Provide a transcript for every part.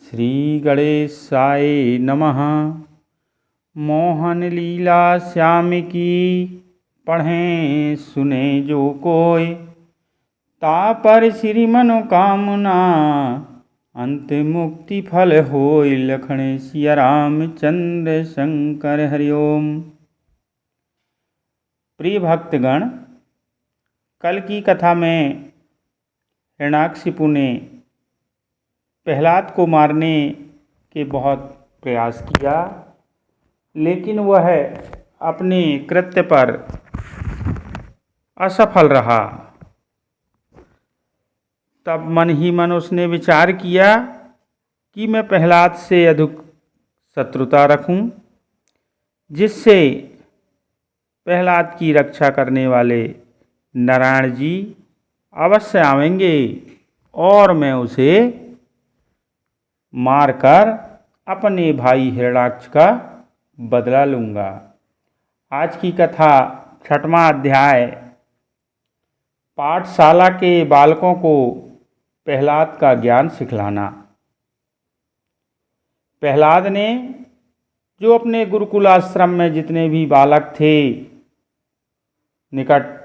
श्री गणेशाय नमः। मोहन लीला श्याम की पढ़ें सुने जो कोय, तापर श्री मनोकामना अंत मुक्ति फल होय। लखन सिया रामचंद्र शंकर हरिओम। प्रिय भक्तगण, कल की कथा में हिरण्याकशिपु ने प्रहलाद को मारने के बहुत प्रयास किया, लेकिन वह अपने कृत्य पर असफल रहा। तब मन ही मन उसने विचार किया कि मैं प्रहलाद से अधिक शत्रुता रखूं, जिससे प्रहलाद की रक्षा करने वाले नारायण जी अवश्य आवेंगे और मैं उसे मारकर अपने भाई हिरण्याक्ष का बदला लूँगा। आज की कथा 6वां अध्याय, पाठशाला के बालकों को प्रहलाद का ज्ञान सिखलाना। प्रहलाद ने जो अपने गुरुकुल आश्रम में जितने भी बालक थे निकट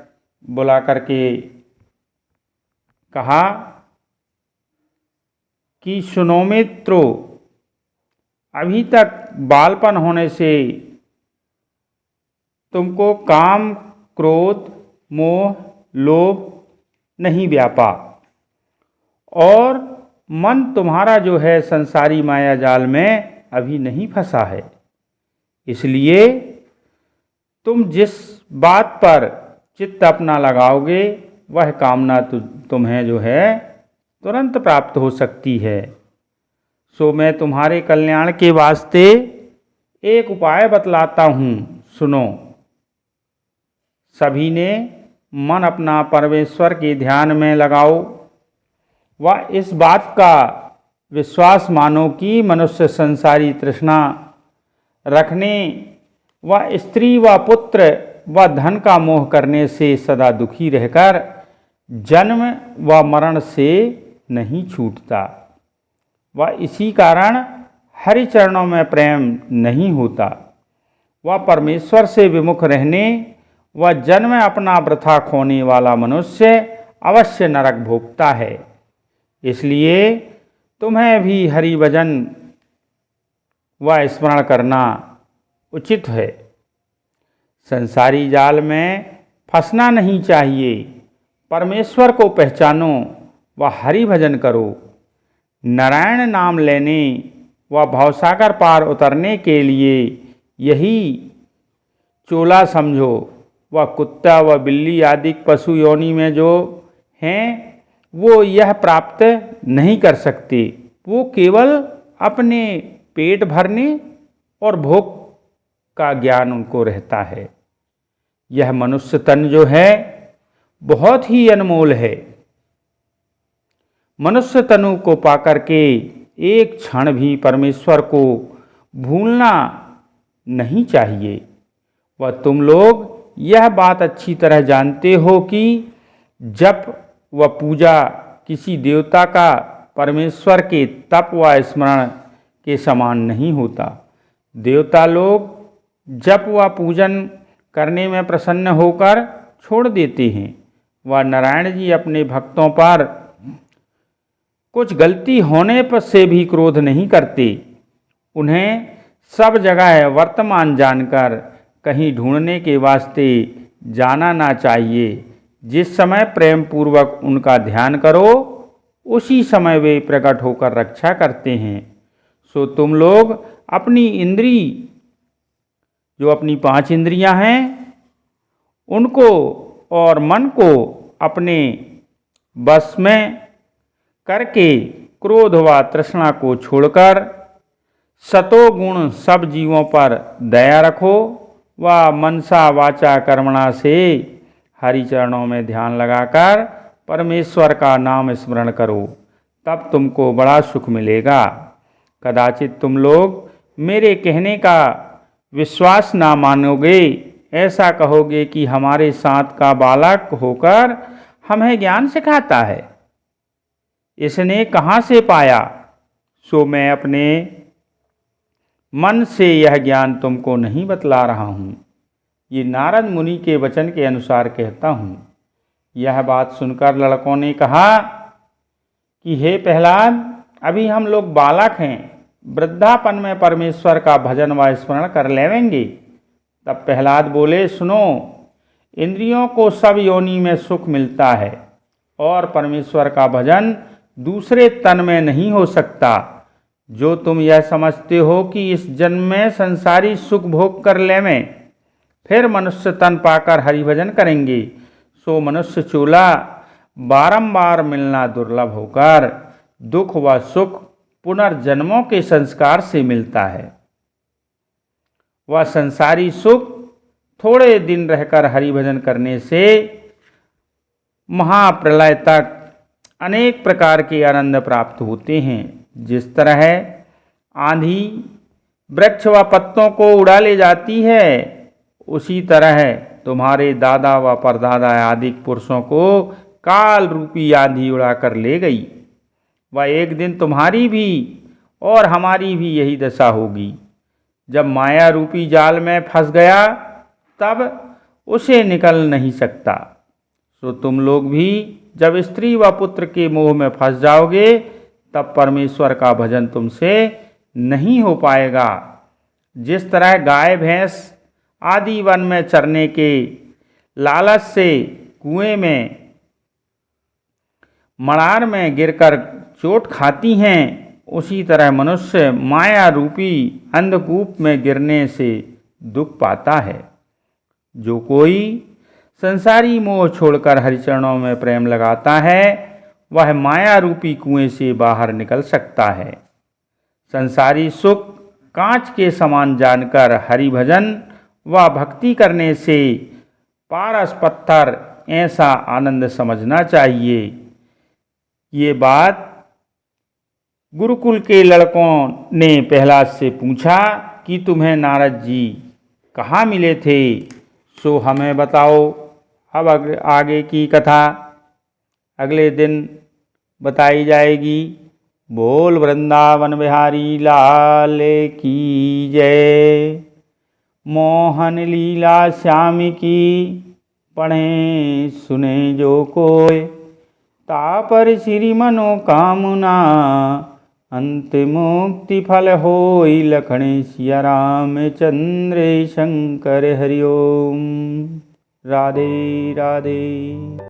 बुला करके कहा कि सुनो मित्रों, अभी तक बालपन होने से तुमको काम, क्रोध, मोह, लोभ नहीं व्यापा और मन तुम्हारा जो है संसारी माया जाल में अभी नहीं फंसा है। इसलिए तुम जिस बात पर चित्त अपना लगाओगे वह कामना तुम्हें जो है तुरंत प्राप्त हो सकती है। सो मैं तुम्हारे कल्याण के वास्ते एक उपाय बतलाता हूँ, सुनो। सभी ने मन अपना परमेश्वर के ध्यान में लगाओ व इस बात का विश्वास मानो कि मनुष्य संसारी तृष्णा रखने व स्त्री व पुत्र व धन का मोह करने से सदा दुखी रहकर जन्म व मरण से नहीं छूटता व इसी कारण हरि चरणों में प्रेम नहीं होता। वह परमेश्वर से विमुख रहने व जन्म अपना वृथा खोने वाला मनुष्य अवश्य नरक भोगता है। इसलिए तुम्हें भी हरि भजन व स्मरण करना उचित है। संसारी जाल में फंसना नहीं चाहिए। परमेश्वर को पहचानो व हरि भजन करो। नारायण नाम लेने व भवसागर पार उतरने के लिए यही चोला समझो। व कुत्ता व बिल्ली आदि पशु योनि में जो हैं वो यह प्राप्त नहीं कर सकते। वो केवल अपने पेट भरने और भोग का ज्ञान उनको रहता है। यह मनुष्य तन जो है बहुत ही अनमोल है। मनुष्य तनु को पाकर के एक क्षण भी परमेश्वर को भूलना नहीं चाहिए। वह तुम लोग यह बात अच्छी तरह जानते हो कि जप व पूजा किसी देवता का परमेश्वर के तप व स्मरण के समान नहीं होता। देवता लोग जप व पूजन करने में प्रसन्न होकर छोड़ देते हैं। वह नारायण जी अपने भक्तों पर कुछ गलती होने पर से भी क्रोध नहीं करते। उन्हें सब जगह वर्तमान जानकर कहीं ढूंढने के वास्ते जाना ना चाहिए। जिस समय प्रेम पूर्वक उनका ध्यान करो उसी समय वे प्रकट होकर रक्षा करते हैं। सो तुम लोग अपनी इंद्री जो अपनी 5 इंद्रियां हैं उनको और मन को अपने बस में करके क्रोध व तृष्णा को छोड़कर सतोगुण सब जीवों पर दया रखो व मनसा वाचा कर्मणा से हरि चरणों में ध्यान लगाकर परमेश्वर का नाम स्मरण करो। तब तुमको बड़ा सुख मिलेगा। कदाचित तुम लोग मेरे कहने का विश्वास ना मानोगे। ऐसा कहोगे कि हमारे साथ का बालक होकर हमें ज्ञान सिखाता है, इसने कहाँ से पाया। सो मैं अपने मन से यह ज्ञान तुमको नहीं बतला रहा हूँ, ये नारद मुनि के वचन के अनुसार कहता हूँ। यह बात सुनकर लड़कों ने कहा कि हे प्रहलाद, अभी हम लोग बालक हैं, वृद्धापन में परमेश्वर का भजन व स्मरण कर लेंगे। तब प्रहलाद बोले, सुनो, इंद्रियों को सब योनि में सुख मिलता है और परमेश्वर का भजन दूसरे तन में नहीं हो सकता। जो तुम यह समझते हो कि इस जन्म में संसारी सुख भोग कर लेवें, फिर मनुष्य तन पाकर हरिभजन करेंगे, सो मनुष्य चूला बारंबार मिलना दुर्लभ होकर दुख व सुख पुनर्जन्मों के संस्कार से मिलता है। वह संसारी सुख थोड़े दिन रहकर हरिभजन करने से महाप्रलय तक अनेक प्रकार के आनंद प्राप्त होते हैं। जिस तरह आंधी वृक्ष व पत्तों को उड़ा ले जाती है, उसी तरह तुम्हारे दादा व परदादा आदि पुरुषों को काल रूपी आंधी उड़ाकर ले गई। वह एक दिन तुम्हारी भी और हमारी भी यही दशा होगी। जब माया रूपी जाल में फंस गया, तब उसे निकल नहीं सकता। सो तुम लोग भी जब स्त्री व पुत्र के मोह में फंस जाओगे, तब परमेश्वर का भजन तुमसे नहीं हो पाएगा। जिस तरह गाय भैंस आदि वन में चरने के लालच से कुएं में मड़ार में गिरकर चोट खाती हैं, उसी तरह मनुष्य माया रूपी अंधकूप में गिरने से दुख पाता है। जो कोई संसारी मोह छोड़कर हरिचरणों में प्रेम लगाता है, वह माया रूपी कुएं से बाहर निकल सकता है। संसारी सुख कांच के समान जानकर हरि भजन व भक्ति करने से पारस पत्थर ऐसा आनंद समझना चाहिए। ये बात गुरुकुल के लड़कों ने प्रहलाद से पूछा कि तुम्हें नारद जी कहाँ मिले थे, सो हमें बताओ। अब आगे की कथा अगले दिन बताई जाएगी। बोल वृंदावन बिहारी लाल की जय। मोहन लीला श्याम की पढ़ें सुने जो कोय, तापर श्री मनोकामना अंत मुक्ति फल होई। लखन सिया राम चंद्र शंकर हरि ओम। राधे राधे।